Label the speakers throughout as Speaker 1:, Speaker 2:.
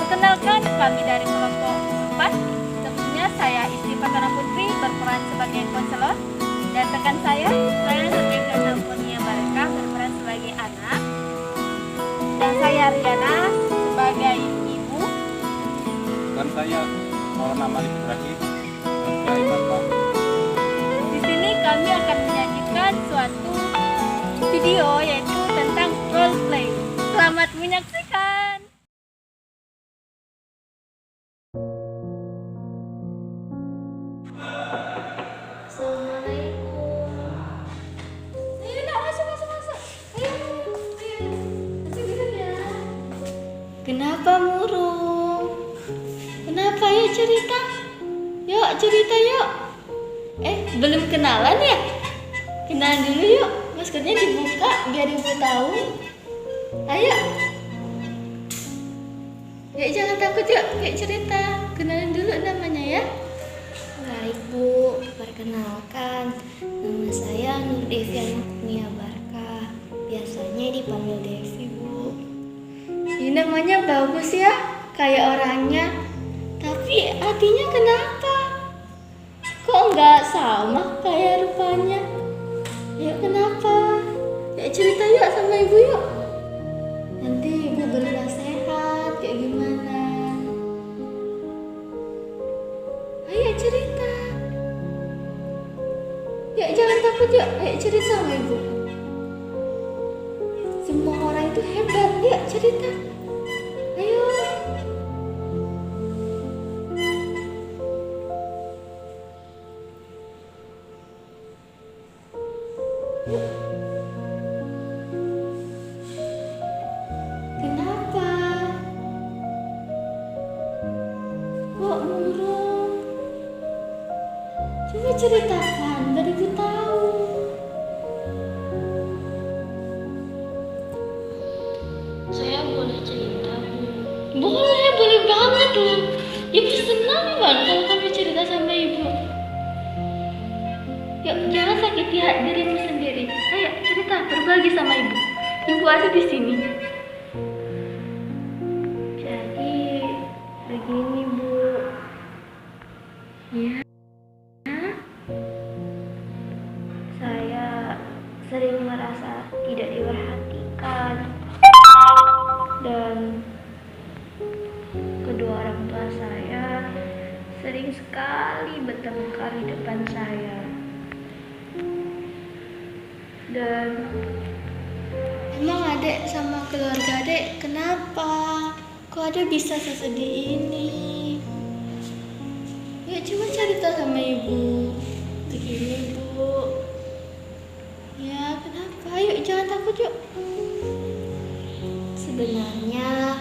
Speaker 1: Perkenalkan, kami dari kelompok 4. Sebelumnya saya istri Fatana Putri berperan sebagai konselor, dan rekan saya Setiaga Naponia Barkah berperan sebagai anak, dan saya Riana sebagai ibu,
Speaker 2: dan saya Maulana Malik Ibrahim sebagai bapak.
Speaker 1: Di sini kami akan menyajikan suatu video yaitu tentang role play. Selamat menyaksikan.
Speaker 3: Assalamualaikum. Ayo nak masuk. Ayo. Masuk dulu ya. Kenapa murung? Kenapa? Yuk cerita. Yuk cerita yuk. Belum kenalan ya? Kenalan dulu yuk. Maskernya dibuka biar ibu tahu. Ayo. Yuk jangan takut yuk. Yuk cerita. Kenalan dulu namanya ya. Baik Bu, perkenalkan, nama saya Nur Deviana Kurnia Barkah. Biasanya dipanggil Devi Bu. Ini namanya bagus ya, kayak orangnya. Tapi artinya kenapa? Kok nggak sama kayak rupanya? Ya kenapa? Ya cerita yuk sama ibu yuk. Nanti ibu bernasihat kayak gimana? Ayo cerita. Ya jangan takut yuk. Ayo cerita sama ibu. Semua orang itu hebat. Yuk cerita. Ayo. Kenapa? Kok murung? Coba ceritakan, biar ibu tahu. Saya boleh cerita, Bu? Boleh banget loh. Ibu senang banget kalau kamu cerita sama ibu. Yuk, jangan sakiti hati dirimu sendiri. Ayo cerita, berbagi sama ibu. Ibu ada di sini. Jadi begini Bu. Ya. Saya sering merasa tidak diperhatikan, dan kedua orang tua saya sering sekali bertengkar di depan saya. Dan emang adek sama keluarga adek kenapa? Kok adek bisa sesedih ini? Ya coba cerita sama ibu. Begini Bu. Ya kenapa? Yuk jangan takut yuk. Sebenarnya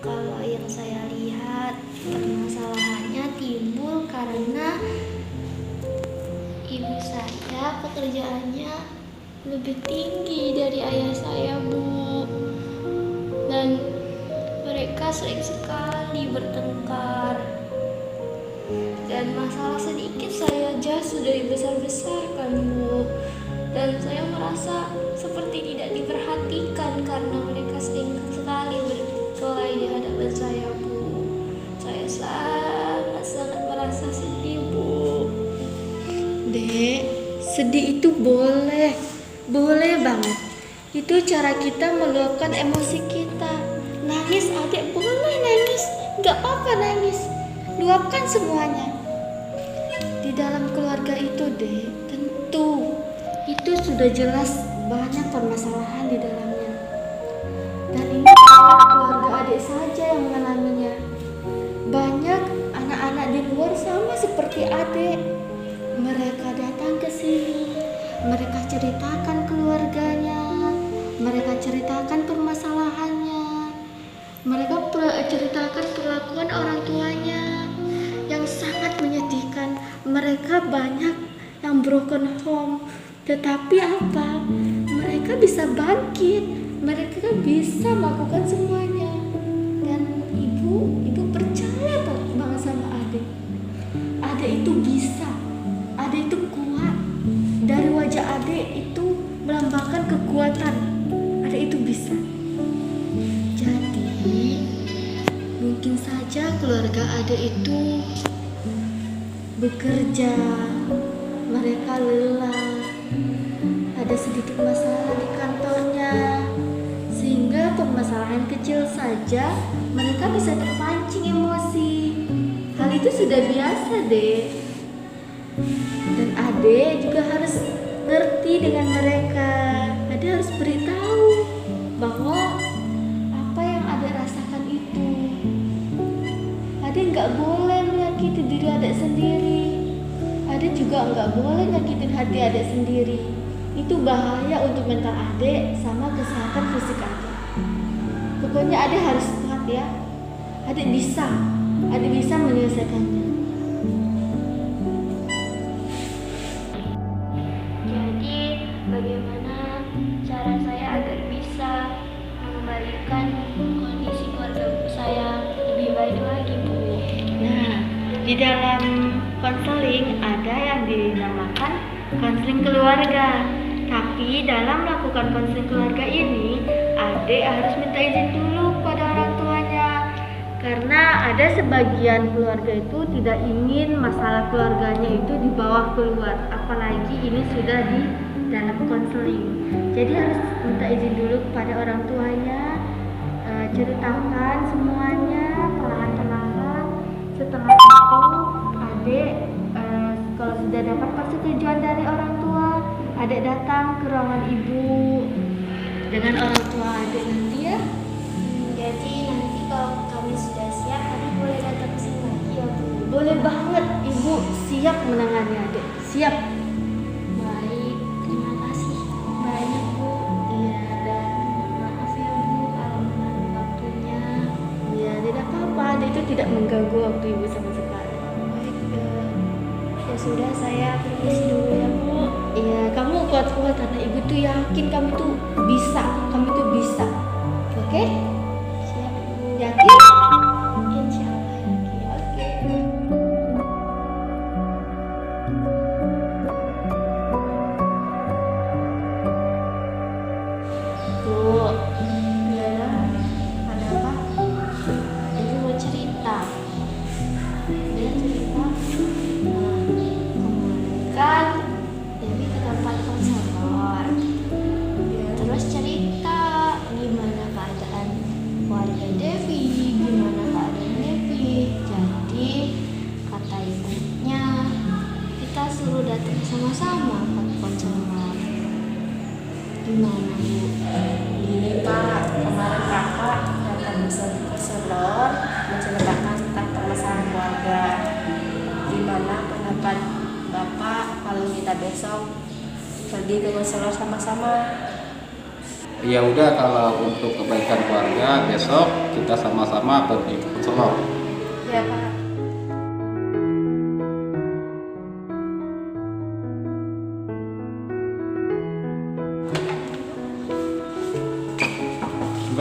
Speaker 3: kalau yang saya lihat permasalahannya timbul karena ibu saya pekerjaannya lebih tinggi dari ayah saya Bu. Dan mereka sering sekali bertengkar. Dan masalah sedikit saya aja sudah dibesar-besarkan Bu. Dan saya merasa seperti tidak diperhatikan karena mereka sering sekali berkelahi di hadapan saya Bu. Saya sangat merasa sedih Bu. Dek, sedih itu boleh banget. Itu cara kita meluapkan emosi kita. Nangis adek boleh nangis, gak apa-apa nangis. Luapkan semuanya. Di dalam keluarga itu deh, tentu itu sudah jelas banyak permasalahan di dalamnya. Dan ini bukan keluarga adik saja yang mengalaminya. Banyak anak-anak di luar sama seperti adik. Mereka datang ke sini, mereka ceritakan keluarganya, mereka ceritakan permasalahannya, mereka ceritakan perlakuan orang tuanya yang sangat menyedihkan. Mereka banyak yang broken home, tetapi apa? Mereka bisa bangkit, mereka bisa melakukan semuanya. Dan ibu percaya banget sama adik. Adik itu bisa, adik itu kuat. Dari wajah adik itu melambangkan kekuatan. Adik itu bisa. Jadi Mungkin saja keluarga adik itu bekerja, mereka lelah, ada sedikit masalah di kantornya, sehingga permasalahan kecil saja mereka bisa terpancing emosi. Hal itu sudah biasa, Dek. Dan Adek juga harus ngerti dengan mereka. Adek harus beritahu bahwa apa yang Adek rasakan itu, Adek nggak boleh menyakiti diri Adek sendiri. Adek juga nggak boleh nyakitin hati Adek sendiri. Itu bahaya untuk mental Adek sama kesehatan fisik Adek. Pokoknya Adek harus kuat ya. Adek bisa menyelesaikannya. Jadi bagaimana cara saya agar bisa mengembalikan kondisi keluarga saya lebih baik lagi, Bu? Nah, di dalam konseling ada yang dinamakan konseling keluarga. Tapi dalam melakukan konseling keluarga ini, Adek harus minta izin dulu kepada orang tuanya. Karena ada sebagian keluarga itu tidak ingin masalah keluarganya itu dibawa keluar, apalagi ini sudah di dalam konseling. Jadi harus minta izin dulu kepada orang tuanya, ceritakan semuanya perlahan-lahan. Setelah itu Adek kalau sudah dapat persetujuan dari orang tua, Adek datang ke ruangan ibu dengan orang tua Adek nanti ya.
Speaker 4: Jadi nanti kalau kami sudah siap, kami boleh datang ke sini lagi ya, Bu?
Speaker 3: Boleh banget, ibu siap menangani Adek. Siap.
Speaker 4: Baik, terima kasih banyak, Bu.
Speaker 3: Iya, dan
Speaker 4: Maaf ya, Bu, kalau mengganggu waktunya.
Speaker 3: iya, tidak apa-apa. Adek itu tidak mengganggu waktu ibu sama sekali.
Speaker 4: Baik, ya sudah, saya permisi dulu ya, Bu.
Speaker 3: Iya, kamu kuat-kuat karena ibu tuh yakin kamu tuh bisa. Oke?
Speaker 4: Siap, Bu.
Speaker 3: Yakin?
Speaker 4: Insya Allah.
Speaker 3: Oke. Tuh,
Speaker 4: Ya, ada apa? Ibu mau cerita. Dia cerita. Nah, kemarin kan Dewi ke tempat konselor. Terus cerita gimana keadaan keluarga Devi, gimana keadaan Devi. Jadi kata ibunya kita suruh datang sama-sama ke konselor. Gimana, Bu?
Speaker 5: Gini Pak, kemarin kakak datang ke konselor menceritakan tentang permasalahan keluarga. Gimana pendapat Bapak kalau kita besok pergi ke konselor sama-sama?
Speaker 2: Ya udah, kalau untuk kebaikan keluarga besok kita sama-sama pergi ke konselor.
Speaker 5: Ya Pak.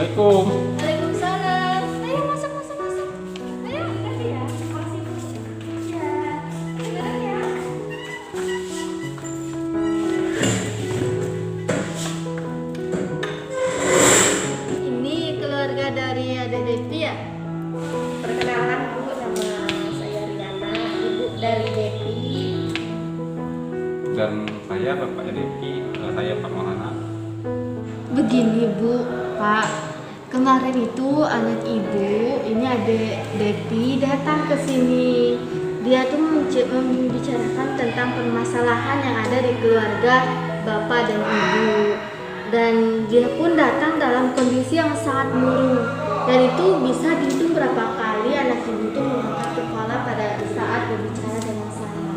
Speaker 2: Assalamualaikum.
Speaker 3: Waalaikumsalam. Ayo masuk. Ayo, kasih ya. Makasih, Bu. Ya, benar ya. Ini keluarga dari Adek Devi ya?
Speaker 5: Perkenalan Bu, nama saya Riana, ibu dari Devi.
Speaker 2: Dan saya bapaknya Devi, saya Pak Maulana.
Speaker 3: Begini Bu, Pak, kemarin itu anak ibu, ini Adek Devi datang ke sini. Dia tuh membicarakan tentang permasalahan yang ada di keluarga Bapak dan Ibu. Dan dia pun datang dalam kondisi yang sangat murung. Dan itu bisa dihitung berapa kali anak ibu itu mengangkat kepala pada saat berbicara dengan saya.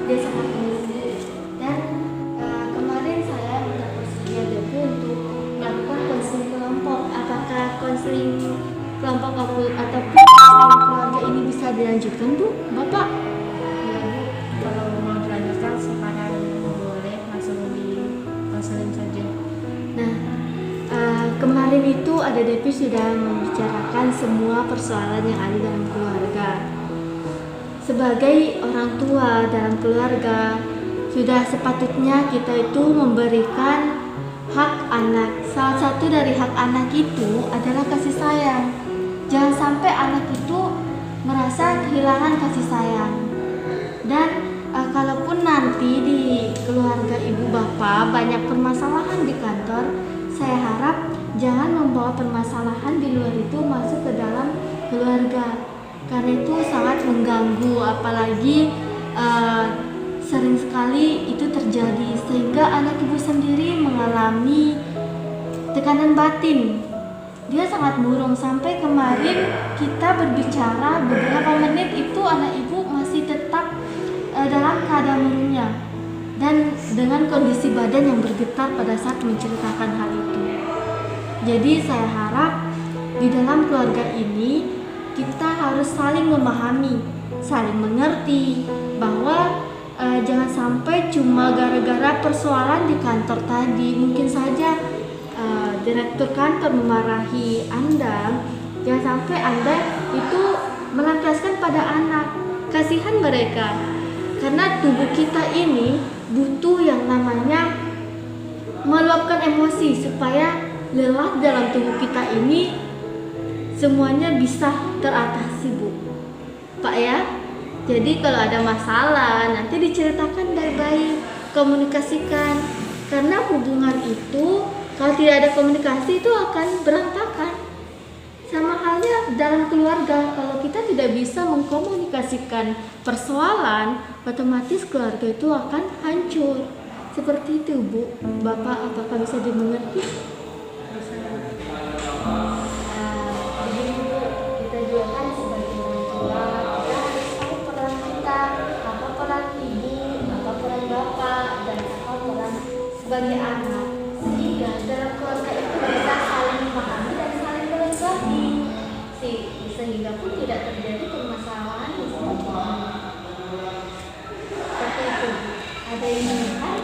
Speaker 3: Dia sangat murung. Dan kemarin saya minta persetujuan Devi untuk melakukan konseling kelompok. Apakah konseling kelompok atau konseling keluarga ini bisa dilanjutkan, Bu? Bapak?
Speaker 5: Ya Bu, kalau mau dilanjutkan sekarang boleh langsung di konseling saja.
Speaker 3: Nah, kemarin itu ada Devi sudah membicarakan semua persoalan yang ada dalam keluarga. Sebagai orang tua dalam keluarga, sudah sepatutnya kita itu memberikan hak anak. Salah satu dari hak anak itu adalah kasih sayang. Jangan sampai anak kehilangan kasih sayang. Dan kalaupun nanti di keluarga ibu bapak banyak permasalahan di kantor, saya harap jangan membawa permasalahan di luar itu masuk ke dalam keluarga, karena itu sangat mengganggu, apalagi sering sekali itu terjadi sehingga anak ibu sendiri mengalami tekanan batin. Dia sangat murung, sampai kemarin kita berbicara beberapa menit itu anak ibu masih tetap dalam keadaan murungnya dan dengan kondisi badan yang bergetar pada saat menceritakan hal itu. Jadi saya harap di dalam keluarga ini kita harus saling memahami, saling mengerti bahwa jangan sampai cuma gara-gara persoalan di kantor tadi, mungkin saja direktur kantor memarahi Anda, jangan sampai Anda itu melampiaskan pada anak. Kasihan mereka, karena tubuh kita ini butuh yang namanya meluapkan emosi supaya lelah dalam tubuh kita ini semuanya bisa teratasi, Bu, Pak ya. Jadi kalau ada masalah nanti diceritakan baik-baik, komunikasikan, karena hubungan itu kalau tidak ada komunikasi itu akan berantakan. Sama halnya dalam keluarga, kalau kita tidak bisa mengkomunikasikan persoalan, otomatis keluarga itu akan hancur. Seperti itu, Bu. Bapak, apakah bisa dimengerti?
Speaker 4: Begini Bu, kita juga kan sebagai orang tua, kita harus tahu peran kita, apa peran ibu, apa peran bapak, dan apa peran sebagai anak, sehingga dalam keluarga itu bisa saling memahami dan saling melengkapi, sehingga pun tidak terjadi permasalahan di sekolah. Seperti itu. Ada yang melihat?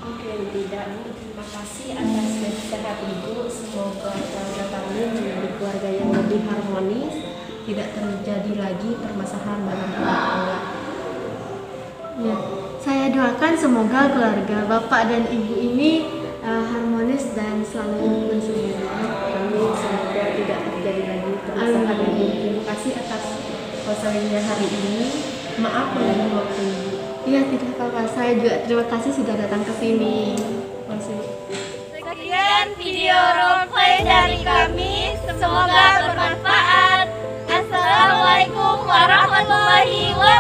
Speaker 5: Oke, tidak Bu. Terima kasih atas nasihat Ibu. Semoga keluarga kami menjadi keluarga yang lebih harmonis, tidak terjadi lagi permasalahan dalam rumah tangga.
Speaker 3: Ya, saya doakan semoga keluarga Bapak dan Ibu ini harmonis dan selalu bersemangat.
Speaker 5: Kami semoga tidak terjadi lagi permasalahan ini. Terima kasih atas konselingnya hari ini. Maaf mengganggu waktu Ibu.
Speaker 3: Iya, tidak apa-apa. Saya juga terima kasih sudah datang ke sini.
Speaker 5: Terima kasih.
Speaker 1: Sekian video roleplay dari kami, semoga bermanfaat. Assalamualaikum warahmatullahi wabarakatuh.